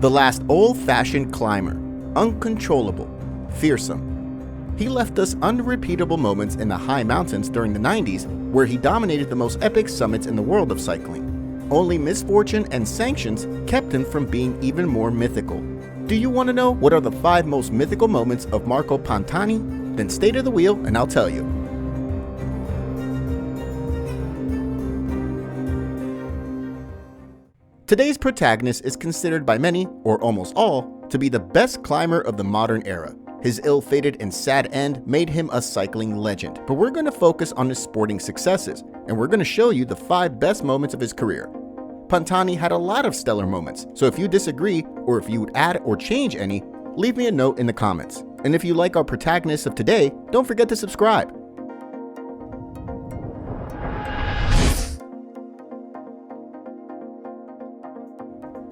The last old-fashioned climber, uncontrollable, fearsome. He left us unrepeatable moments in the high mountains during the 90s, where he dominated the most epic summits in the world of cycling. Only misfortune and sanctions kept him from being even more mythical. Do you want to know what are the 5 most mythical moments of Marco PANTANI? Then stay to the wheel and I'll tell you. Today's protagonist is considered by many, or almost all, to be the best climber of the modern era. His ill-fated and sad end made him a cycling legend, but we're going to focus on his sporting successes, and we're going to show you the 5 best moments of his career. Pantani had a lot of stellar moments, so if you disagree, or if you would add or change any, leave me a note in the comments. And if you like our protagonist of today, don't forget to subscribe.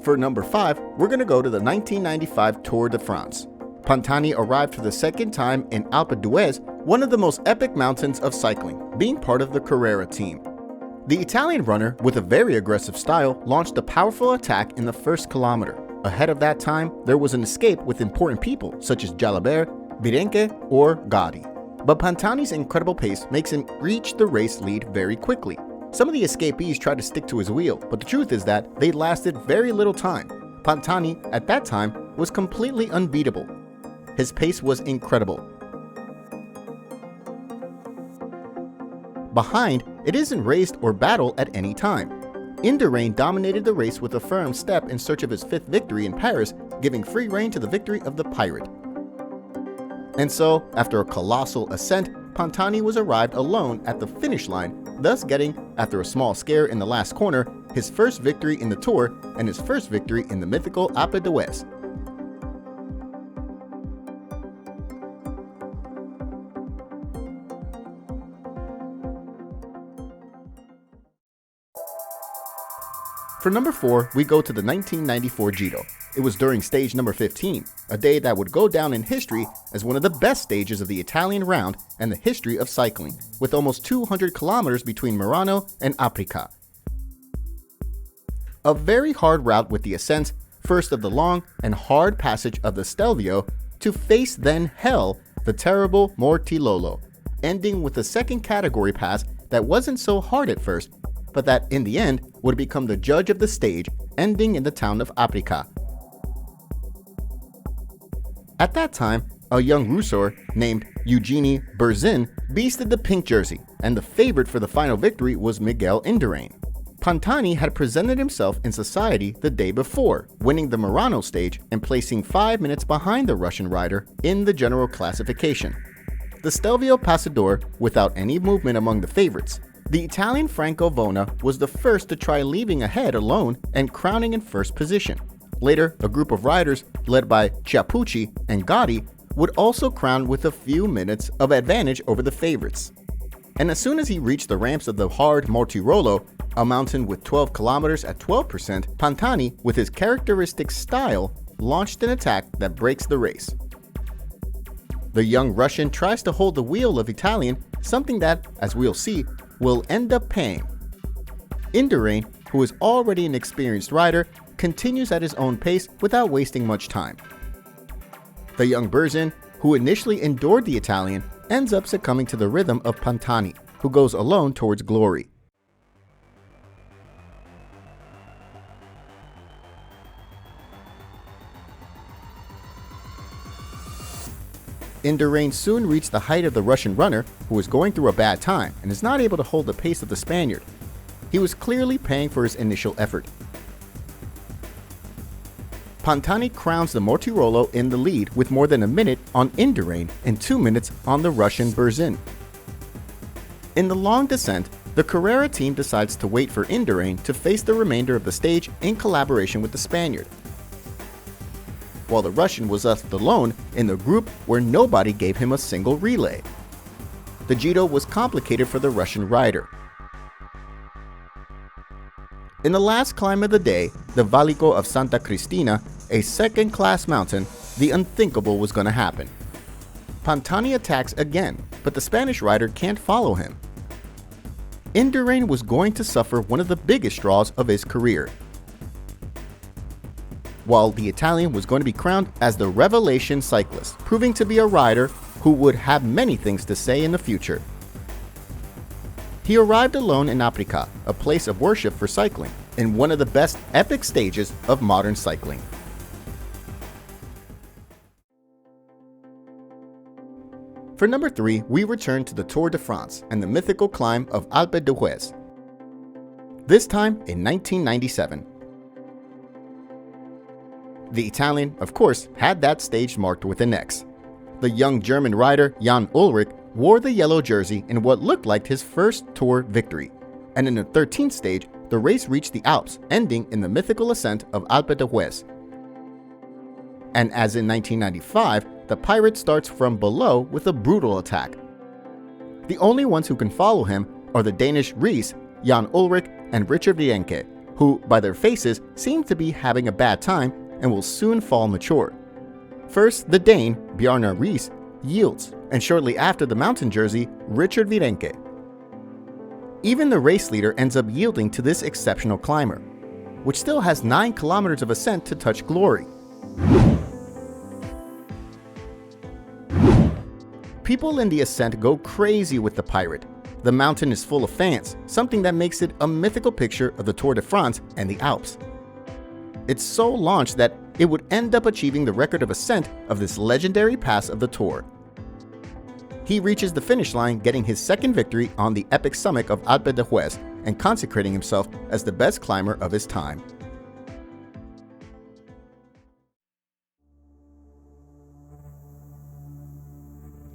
For number 5, we're going to go to the 1995 Tour de France. Pantani arrived for the second time in Alpe d'Huez, one of the most epic mountains of cycling, being part of the Carrera team. The Italian runner, with a very aggressive style, launched a powerful attack in the first kilometer. Ahead of that time, there was an escape with important people such as JALABERT, Virenque, or Gotti. But Pantani's incredible pace makes him reach the race lead very quickly. Some of the escapees tried to stick to his wheel, but the truth is that they lasted very little time. Pantani, at that time, was completely unbeatable. His pace was incredible. Behind, it isn't raced or battle at any time. Indurain dominated the race with a firm step in search of his 5th victory in Paris, giving free rein to the victory of the Pirate. And so, after a colossal ascent, Pantani was arrived alone at the finish line, thus getting, after a small scare in the last corner, his first victory in the Tour and his first victory in the mythical Alpe d'Huez. For number 4, we go to the 1994 Giro. It was during stage number 15, a day that would go down in history as one of the best stages of the Italian round and the history of cycling, with almost 200 kilometers between Murano and Aprica. A very hard route with the ascents, first of the long and hard passage of the Stelvio, to face then hell, the terrible Mortirollo, ending with a second category pass that wasn't so hard at first, but that in the end would become the judge of the stage, ending in the town of Aprica. At that time, a young Russor named Eugenie Berzin beasted the pink jersey, and the favorite for the final victory was Miguel Indurain. Pantani had presented himself in society the day before, winning the Murano stage and placing 5 minutes behind the Russian rider in the general classification. The Stelvio Passador without any movement among the favorites. The Italian Franco Vona was the first to try leaving ahead alone and crowning in first position. Later, a group of riders, led by Chiappucci and Gotti, would also crown with a few minutes of advantage over the favorites. And as soon as he reached the ramps of the hard Mortirollo, a mountain with 12 kilometers at 12%, Pantani, with his characteristic style, launched an attack that breaks the race. The young Russian tries to hold the wheel of Italian, something that, as we'll see, will end up paying. Indurain, who is already an experienced rider, continues at his own pace without wasting much time. The young Berzin, who initially endured the Italian, ends up succumbing to the rhythm of Pantani, who goes alone towards glory. Indurain soon reached the height of the Russian runner, who was going through a bad time and is not able to hold the pace of the Spaniard. He was clearly paying for his initial effort. Pantani crowns the Mortirollo in the lead with more than a minute on Indurain and 2 minutes on the Russian Berzin. In the long descent, the Carrera team decides to wait for Indurain to face the remainder of the stage in collaboration with the Spaniard, while the Russian was left alone in the group where nobody gave him a single relay. The Giro was complicated for the Russian rider. In the last climb of the day, the Valico of Santa Cristina, a second-class mountain, the unthinkable was going to happen. Pantani attacks again, but the Spanish rider can't follow him. Indurain was going to suffer one of the biggest draws of his career. while the Italian was going to be crowned as the Revelation Cyclist, proving to be a rider who would have many things to say in the future. He arrived alone in Africa, a place of worship for cycling, in one of the best epic stages of modern cycling. For number 3, we return to the Tour de France and the mythical climb of Alpe d'Huez, this time in 1997. The Italian, of course, had that stage marked with an X. The young German rider Jan Ullrich wore the yellow jersey in what looked like his first Tour victory, and in the 13th stage, the race reached the Alps, ending in the mythical ascent of Alpe d'Huez. And as in 1995, the pirate starts from below with a brutal attack. The only ones who can follow him are the Danish Ries, Jan Ullrich, and Richard Virenque, who, by their faces, seem to be having a bad time and will soon fall mature. First, the Dane, Bjarne Ries, yields, and shortly after the mountain jersey, Richard Virenque. Even the race leader ends up yielding to this exceptional climber, which still has 9 kilometers of ascent to touch glory. People in the ascent go crazy with the pirate. The mountain is full of fans, something that makes it a mythical picture of the Tour de France and the Alps. It's so launched that it would end up achieving the record of ascent of this legendary pass of the Tour. He reaches the finish line, getting his second victory on the epic summit of Alpe d'Huez and consecrating himself as the best climber of his time.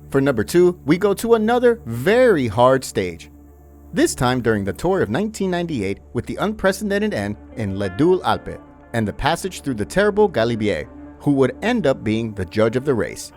For number 2, we go to another very hard stage. This time during the Tour of 1998 with the unprecedented end in Les Deux Alpes and the passage through the terrible Galibier, who would end up being the judge of the race.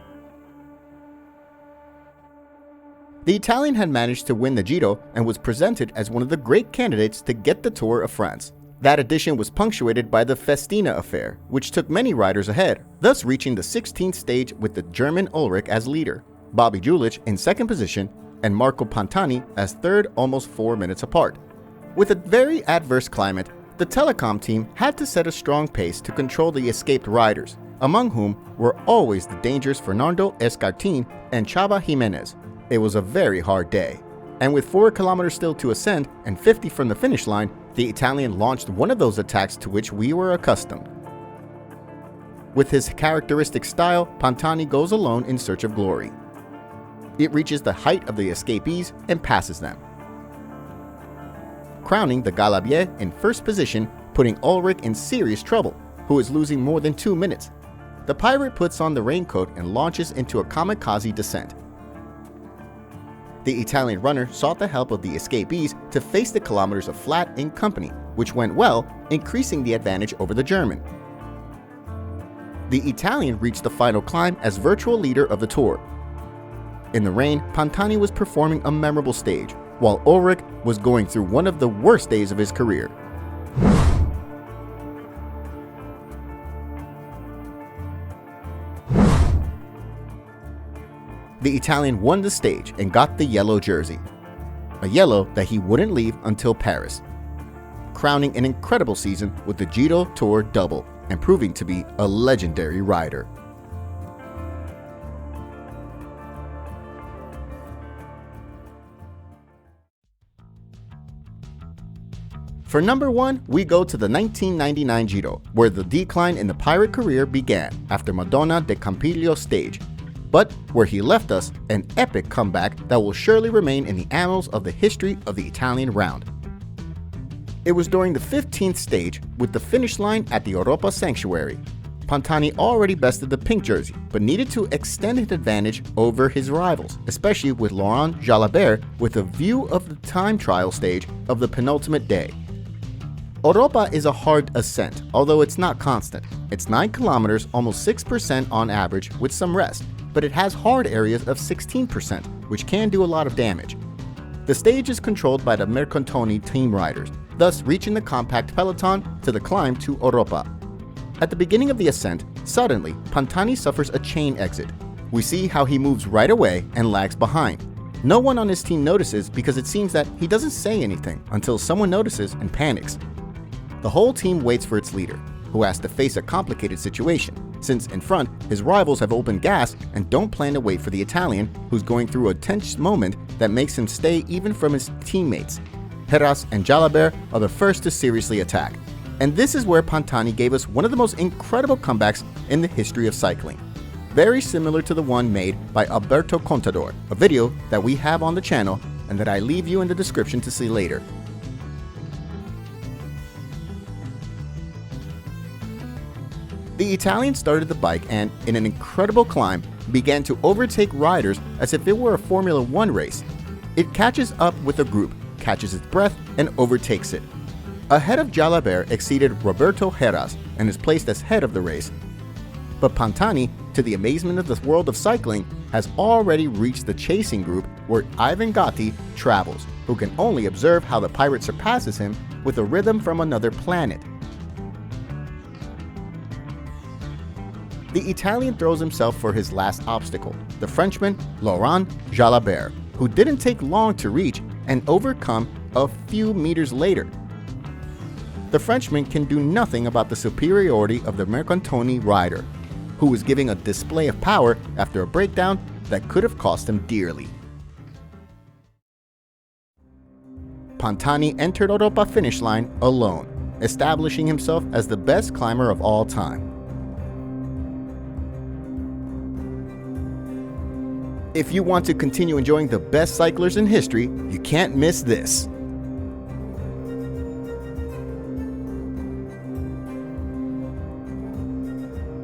The Italian had managed to win the Giro and was presented as one of the great candidates to get the Tour of France. That edition was punctuated by the Festina affair, which took many riders ahead, thus reaching the 16th stage with the German Ullrich as leader, Bobby Julich in second position, and Marco PANTANI as third, almost 4 minutes apart. With a very adverse climate, the telecom team had to set a strong pace to control the escaped riders, among whom were always the dangerous Fernando Escartin and Chava Jimenez. It was a very hard day, and with 4 kilometers still to ascend and 50 from the finish line, the Italian launched one of those attacks to which we were accustomed. With his characteristic style, Pantani goes alone in search of glory. It reaches the height of the escapees and passes them, crowning the Galibier in first position, putting Ullrich in serious trouble, who is losing more than 2 minutes. The pirate puts on the raincoat and launches into a kamikaze descent. The Italian runner sought the help of the escapees to face the kilometers of flat in company, which went well, increasing the advantage over the German. The Italian reached the final climb as virtual leader of the Tour. In the rain, Pantani was performing a memorable stage, while Ullrich was going through one of the worst days of his career. The Italian won the stage and got the yellow jersey, a yellow that he wouldn't leave until Paris, crowning an incredible season with the Giro Tour double and proving to be a legendary rider. For number 1, we go to the 1999 Giro, where the decline in the pirate career began after Madonna de Campiglio stage, but where he left us an epic comeback that will surely remain in the annals of the history of the Italian round. It was during the 15th stage with the finish line at the Europa Sanctuary. Pantani already bested the pink jersey, but needed to extend his advantage over his rivals, especially with Laurent Jalabert, with a view of the time trial stage of the penultimate day. Europa is a hard ascent, although it's not constant. It's 9 kilometers, almost 6% on average, with some rest, but it has hard areas of 16%, which can do a lot of damage. The stage is controlled by the Mercantoni team riders, thus reaching the compact peloton to the climb to Europa. At the beginning of the ascent, suddenly, Pantani suffers a chain exit. We see how he moves right away and lags behind. No one on his team notices because it seems that he doesn't say anything until someone notices and panics. The whole team waits for its leader. who has to face a complicated situation, since in front, his rivals have opened gas and don't plan to wait for the Italian, who's going through a tense moment that makes him stay even from his teammates. Heras and JALABERT are the first to seriously attack. And this is where Pantani gave us one of the most incredible comebacks in the history of cycling. Very similar to the one made by Alberto CONTADOR, a video that we have on the channel and that I leave you in the description to see later. The Italian started the bike and, in an incredible climb, began to overtake riders as if it were a Formula 1 race. It catches up with a group, catches its breath, and overtakes it. Ahead of JALABERT exceeded Roberto Heras and is placed as head of the race. But Pantani, to the amazement of the world of cycling, has already reached the chasing group where Ivan Gatti travels, who can only observe how the pirate surpasses him with a rhythm from another planet. The Italian throws himself for his last obstacle, the Frenchman Laurent JALABERT, who didn't take long to reach and overcome a few meters later. The Frenchman can do nothing about the superiority of the Mercantoni rider, who was giving a display of power after a breakdown that could have cost him dearly. Pantani entered Europa finish line alone, establishing himself as the best climber of all time. If you want to continue enjoying the best cyclers in history, you can't miss this.